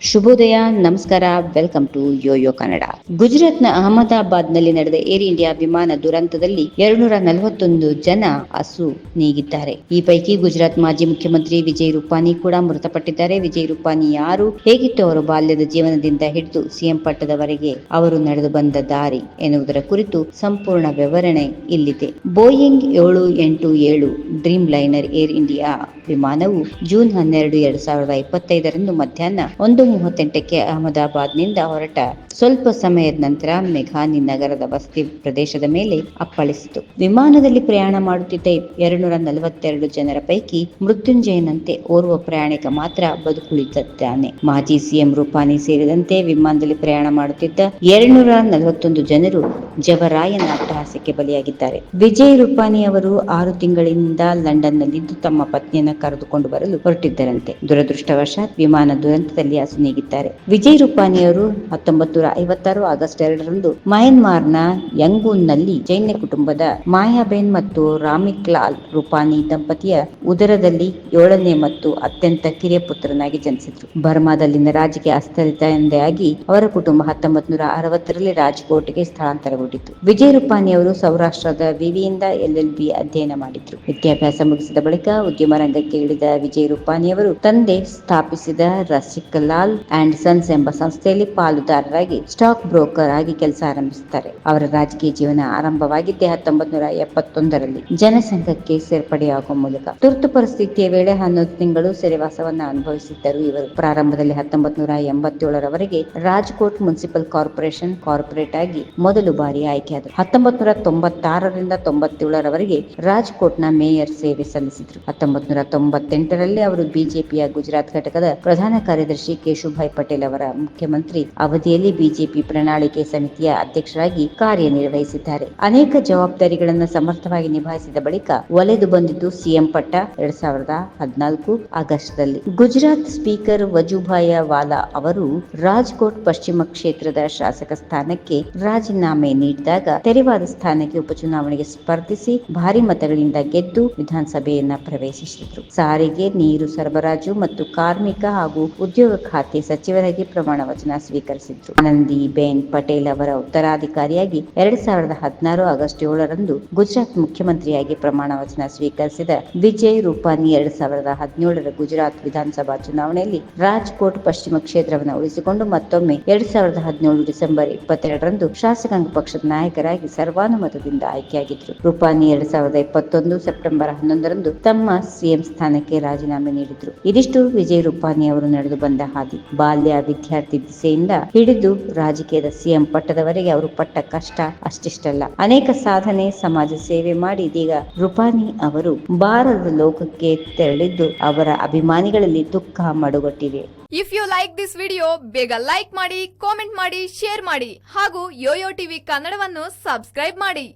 ಶುಭೋದಯ, ನಮಸ್ಕಾರ, welcome to Yoyo Kannada. ಗುಜರಾತ್ನ ಅಹಮದಾಬಾದ್ನಲ್ಲಿ ನಡೆದ ಏರ್ ಇಂಡಿಯಾ ವಿಮಾನ ದುರಂತದಲ್ಲಿ 241 ಜನ ಅಸು ನೀಗಿದ್ದಾರೆ. ಈ ಪೈಕಿ ಗುಜರಾತ್ ಮಾಜಿ ಮುಖ್ಯಮಂತ್ರಿ ವಿಜಯ್ ರೂಪಾನಿ ಕೂಡ ಮೃತಪಟ್ಟಿದ್ದಾರೆ. ವಿಜಯ್ ರೂಪಾನಿ ಯಾರು, ಹೇಗಿತ್ತು ಅವರ ಬಾಲ್ಯದ ಜೀವನದಿಂದ ಹಿಡಿದು ಸಿಎಂ ಪಟ್ಟದವರೆಗೆ ಅವರು ನಡೆದು ಬಂದ ದಾರಿ ಎನ್ನುವುದರ ಕುರಿತು ಸಂಪೂರ್ಣ ವಿವರಣೆ ಇಲ್ಲಿದೆ. Boeing 787 dream liner air India ವಿಮಾನವು ಜೂನ್ 12, 2025ರಂದು ಮಧ್ಯಾಹ್ನ 1:38ಕ್ಕೆ ಅಹಮದಾಬಾದ್ನಿಂದ ಹೊರಟ ಸ್ವಲ್ಪ ಸಮಯದ ನಂತರ ಮೆಘಾನಿ ನಗರದ ವಸತಿ ಪ್ರದೇಶದ ಮೇಲೆ ಅಪ್ಪಳಿಸಿತು. ವಿಮಾನದಲ್ಲಿ ಪ್ರಯಾಣ ಮಾಡುತ್ತಿದ್ದ 242 ಜನರ ಪೈಕಿ ಮೃತ್ಯುಂಜಯನಂತೆ ಓರ್ವ ಪ್ರಯಾಣಿಕ ಮಾತ್ರ ಬದುಕುಳಿದಿದ್ದಾನೆ. ಮಾಜಿ ಸಿಎಂ ರೂಪಾನಿ ಸೇರಿದಂತೆ ವಿಮಾನದಲ್ಲಿ ಪ್ರಯಾಣ ಮಾಡುತ್ತಿದ್ದ 241 ಜನರು ಜವರಾಯನ ಅಟ್ಟಹಾಸಕ್ಕೆ ಬಲಿಯಾಗಿದ್ದಾರೆ. ವಿಜಯ್ ರೂಪಾನಿ ಅವರು 6 ತಿಂಗಳಿಂದ ಲಂಡನ್ನಲ್ಲಿದ್ದು ತಮ್ಮ ಪತ್ನಿಯನ್ನು ಕರೆದುಕೊಂಡು ಬರಲು ಹೊರಟಿದ್ದರಂತೆ. ದುರದೃಷ್ಟವಶಾತ್ ವಿಮಾನ ದುರಂತದಲ್ಲಿ ಅಸುನೀಗಿದ್ದಾರೆ. ವಿಜಯ್ ರೂಪಾನಿ ಅವರು 1956 ಆಗಸ್ಟ್ 2ರಂದು ಮಯನ್ಮಾರ್ನ ಯಂಗೂನ್ನಲ್ಲಿ ಜೈನ ಕುಟುಂಬದ ಮಾಯಾಬೇನ್ ಮತ್ತು ರಾಮಿಕ್ಲಾಲ್ ರೂಪಾನಿ ದಂಪತಿಯ ಉದರದಲ್ಲಿ 7ನೇ ಮತ್ತು ಅತ್ಯಂತ ಕಿರಿಯ ಪುತ್ರನಾಗಿ ಜನಿಸಿದರು. ಬರ್ಮಾದಲ್ಲಿನ ರಾಜಕೀಯ ಅಸ್ಥಿರತೆಯಿಂದಾಗಿ ಅವರ ಕುಟುಂಬ 1960ರಲ್ಲಿ ರಾಜ್ಕೋಟ್ಗೆ ಸ್ಥಳಾಂತರಗೊಂಡಿತು. ವಿಜಯ್ ರೂಪಾನಿ ಅವರು ಸೌರಾಷ್ಟ್ರದ ವಿವಿಯಿಂದ LLB ಅಧ್ಯಯನ ಮಾಡಿದ್ರು. ವಿದ್ಯಾಭ್ಯಾಸ ಮುಗಿಸಿದ ಬಳಿಕ ಉದ್ಯಮ ರಂಗಕ್ಕೆ ಇಳಿದ ವಿಜಯ್ ರೂಪಾನಿ ಅವರು ತಂದೆ ಸ್ಥಾಪಿಸಿದ ರಸಿಕಲಾಲ್ ಅಂಡ್ ಸನ್ಸ್ ಎಂಬ ಸಂಸ್ಥೆಯಲ್ಲಿ ಪಾಲುದಾರರಾಗಿ ಸ್ಟಾಕ್ ಬ್ರೋಕರ್ ಆಗಿ ಕೆಲಸ ಆರಂಭಿಸುತ್ತಾರೆ. ಅವರ ರಾಜಕೀಯ ಜೀವನ ಆರಂಭವಾಗಿದ್ದೇ 1971ರಲ್ಲಿ ಜನಸಂಘಕ್ಕೆ ಸೇರ್ಪಡೆಯಾಗುವ ಮೂಲಕ. ತುರ್ತು ಪರಿಸ್ಥಿತಿಯ ವೇಳೆ 11 ತಿಂಗಳು ಸೆರೆವಾಸವನ್ನು ಅನುಭವಿಸಿದ್ದರು. ಇವರು ಪ್ರಾರಂಭದಲ್ಲಿ 1987ರವರೆಗೆ ರಾಜ್ಕೋಟ್ ಮುನ್ಸಿಪಲ್ ಕಾರ್ಪೊರೇಷನ್ ಕಾರ್ಪೊರೇಟ್ ಆಗಿ ಮೊದಲು ಬಾರಿ ಆಯ್ಕೆಯಾದರು. 1996ರಿಂದ 97ರವರೆಗೆ ರಾಜ್ಕೋಟ್ನ ಮೇಯರ್ ಸೇವೆ ಸಲ್ಲಿಸಿದರು. 1998ರಲ್ಲಿ ಅವರು ಬಿಜೆಪಿಯ ಗುಜರಾತ್ ಘಟಕದ ಪ್ರಧಾನ ಕಾರ್ಯದರ್ಶಿ ಕೇಶುಭಾಯ್ ಪಟೇಲ್ ಅವರ ಮುಖ್ಯಮಂತ್ರಿ ಅವಧಿಯಲ್ಲಿ ಬಿಜೆಪಿ ಪ್ರಣಾಳಿಕೆ ಸಮಿತಿಯ ಅಧ್ಯಕ್ಷರಾಗಿ ಕಾರ್ಯನಿರ್ವಹಿಸಿದ್ದಾರೆ. ಅನೇಕ ಜವಾಬ್ದಾರಿಗಳನ್ನು ಸಮರ್ಥವಾಗಿ ನಿಭಾಯಿಸಿದ ಬಳಿಕ ಒಲೆದು ಬಂದಿದ್ದು ಸಿಎಂ ಪಟ್ಟ 2014 ಆಗಸ್ಟ್ನಲ್ಲಿ. ಗುಜರಾತ್ ಸ್ಪೀಕರ್ ವಜುಭಾಯಿ ವಾಲಾ ಅವರು ರಾಜ್ಕೋಟ್ ಪಶ್ಚಿಮ ಕ್ಷೇತ್ರದ ಶಾಸಕ ಸ್ಥಾನಕ್ಕೆ ರಾಜೀನಾಮೆ ನೀಡಿದಾಗ ತೆರವಾದ ಸ್ಥಾನಕ್ಕೆ ಉಪಚುನಾವಣೆಗೆ ಸ್ಪರ್ಧಿಸಿ ಭಾರಿ ಮತಗಳಿಂದ ಗೆದ್ದು ವಿಧಾನಸಭೆಯನ್ನ ಪ್ರವೇಶಿಸಿದರು. ಸಾರಿಗೆ, ನೀರು ಸರಬರಾಜು ಮತ್ತು ಕಾರ್ಮಿಕ ಹಾಗೂ ಉದ್ಯೋಗ ಖಾತೆ ಸಚಿವರಾಗಿ ಪ್ರಮಾಣ ವಚನ ಸ್ವೀಕರಿಸಿದ್ರು. ಆನಂದಿಬೆನ್ ಪಟೇಲ್ ಅವರ ಉತ್ತರಾಧಿಕಾರಿಯಾಗಿ 2016 ಆಗಸ್ಟ್ 7ರಂದು ಗುಜರಾತ್ ಮುಖ್ಯಮಂತ್ರಿಯಾಗಿ ಪ್ರಮಾಣ ವಚನ ಸ್ವೀಕರಿಸಿದ ವಿಜಯ್ ರೂಪಾನಿ 2017ರ ಗುಜರಾತ್ ವಿಧಾನಸಭಾ ಚುನಾವಣೆಯಲ್ಲಿ ರಾಜ್ಕೋಟ್ ಪಶ್ಚಿಮ ಕ್ಷೇತ್ರವನ್ನು ಉಳಿಸಿಕೊಂಡು ಮತ್ತೊಮ್ಮೆ 2017 ಡಿಸೆಂಬರ್ 22ರಂದು ಶಾಸಕಾಂಗ ಪಕ್ಷದ ನಾಯಕರಾಗಿ ಸರ್ವಾನುಮತದಿಂದ ಆಯ್ಕೆಯಾಗಿದ್ದರು. ರೂಪಾನಿ 2021 ಸೆಪ್ಟೆಂಬರ್ 11ರಂದು ತಮ್ಮ ಸಿಎಂ ಸ್ಥಾನಕ್ಕೆ ರಾಜೀನಾಮೆ ನೀಡಿದ್ರು. ಇದಿಷ್ಟು ವಿಜಯ್ ರೂಪಾನಿ ಅವರು ನಡೆದು ಬಂದ ಹಾದಿ. ಬಾಲ್ಯ ವಿದ್ಯಾರ್ಥಿ ದಿಸೆಯಿಂದ ಹಿಡಿದು ರಾಜಕೀಯದ ಸಿಎಂ ಪಟ್ಟದವರೆಗೆ ಅವರು ಪಟ್ಟ ಕಷ್ಟ ಅಷ್ಟಿಷ್ಟಲ್ಲ. ಅನೇಕ ಸಾಧನೆ, ಸಮಾಜ ಸೇವೆ ಮಾಡಿ ಇದೀಗ ರೂಪಾನಿ ಅವರು ಭಾರತದ ಲೋಕಕ್ಕೆ ತೆರಳಿದ್ದು ಅವರ ಅಭಿಮಾನಿಗಳಲ್ಲಿ ದುಃಖ ಮಡುಗಟ್ಟಿವೆ. If you like this video, ಬೇಗ ಲೈಕ್ ಮಾಡಿ, ಕಾಮೆಂಟ್ ಮಾಡಿ, ಶೇರ್ ಮಾಡಿ ಹಾಗೂ ಯೋಯೋ ಟಿವಿ ಕನ್ನಡವನ್ನು ಸಬ್ಸ್ಕ್ರೈಬ್ ಮಾಡಿ.